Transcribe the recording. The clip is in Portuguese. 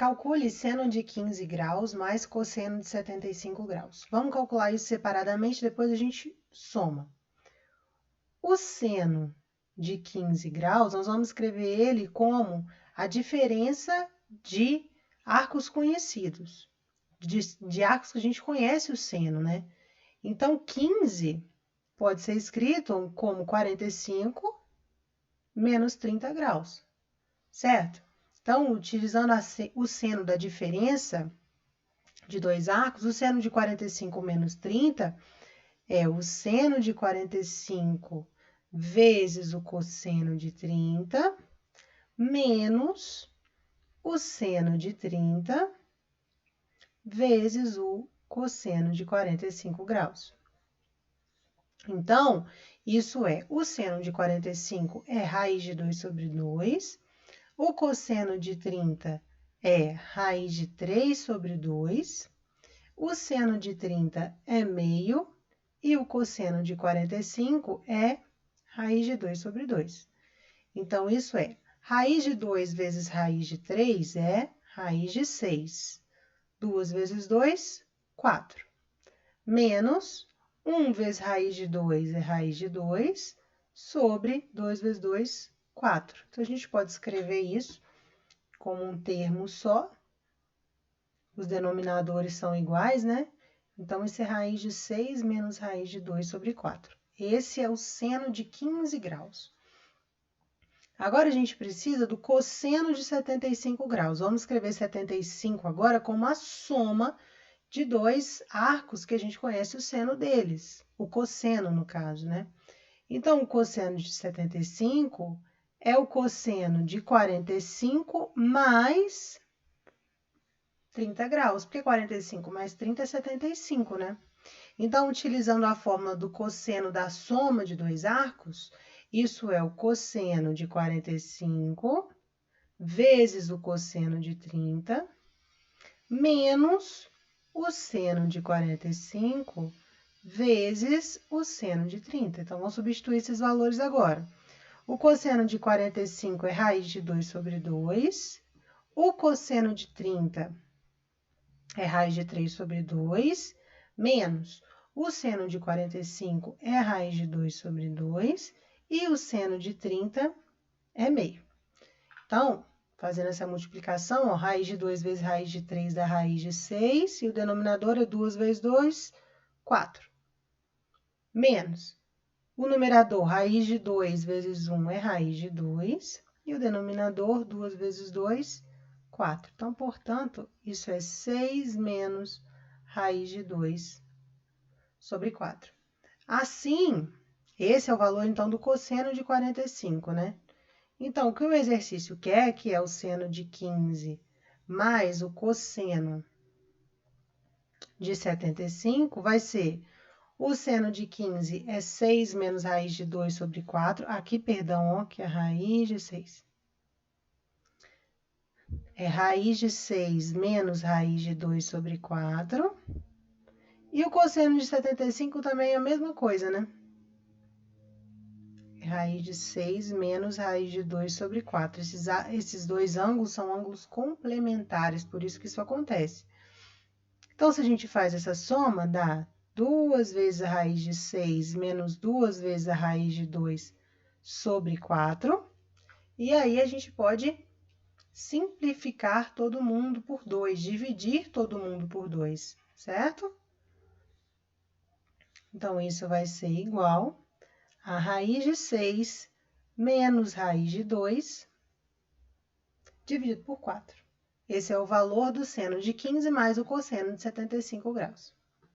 Calcule seno de 15 graus mais cosseno de 75 graus. Vamos calcular isso separadamente, depois a gente soma. O seno de 15 graus, nós vamos escrever ele como a diferença de arcos conhecidos, de arcos que a gente conhece o seno, né? Então, 15 pode ser escrito como 45 menos 30 graus, certo? Então, utilizando o seno da diferença de dois arcos, o seno de 45 menos 30 é o seno de 45 vezes o cosseno de 30, menos o seno de 30 vezes o cosseno de 45 graus. Então, isso é, o seno de 45 é raiz de 2 sobre 2, o cosseno de 30 é raiz de 3 sobre 2, o seno de 30 é meio e o cosseno de 45 é raiz de 2 sobre 2. Então, isso é, raiz de 2 vezes raiz de 3 é raiz de 6. 2 vezes 2, 4. Menos 1 vezes raiz de 2 é raiz de 2, sobre 2 vezes 2, 4. Então, a gente pode escrever isso como um termo só. Os denominadores são iguais, né? Então, esse é raiz de 6 menos raiz de 2 sobre 4. Esse é o seno de 15 graus. Agora, a gente precisa do cosseno de 75 graus. Vamos escrever 75 agora como a soma de dois arcos que a gente conhece o seno deles. O cosseno, no caso, né? Então, o cosseno de 75 é o cosseno de 45 mais 30 graus, porque 45 mais 30 é 75, né? Então, utilizando a fórmula do cosseno da soma de dois arcos, isso é o cosseno de 45 vezes o cosseno de 30, menos o seno de 45 vezes o seno de 30. Então, vamos substituir esses valores agora. O cosseno de 45 é raiz de 2 sobre 2, o cosseno de 30 é raiz de 3 sobre 2, menos o seno de 45 é raiz de 2 sobre 2 e o seno de 30 é meio. Então, fazendo essa multiplicação, ó, raiz de 2 vezes raiz de 3 dá raiz de 6, e o denominador é 2 vezes 2, 4. Menos o numerador, raiz de 2 vezes 1 é raiz de 2, e o denominador, 2 vezes 2, 4. Então, portanto, isso é 6 menos raiz de 2 sobre 4. Assim, esse é o valor, então, do cosseno de 45, né? Então, o que o exercício quer, que é o seno de 15 mais o cosseno de 75, vai ser o seno de 15 é 6 menos raiz de 2 sobre 4. Aqui, perdão, ó, que é raiz de 6. É raiz de 6 menos raiz de 2 sobre 4. E o cosseno de 75 também é a mesma coisa, né? Raiz de 6 menos raiz de 2 sobre 4. Esses dois ângulos são ângulos complementares, por isso que isso acontece. Então, se a gente faz essa soma, dá 2 vezes a raiz de 6 menos 2 vezes a raiz de 2 sobre 4. E aí, a gente pode simplificar todo mundo por 2, dividir todo mundo por 2, certo? Então, isso vai ser igual a raiz de 6 menos raiz de 2 dividido por 4. Esse é o valor do seno de 15 mais o cosseno de 75 graus.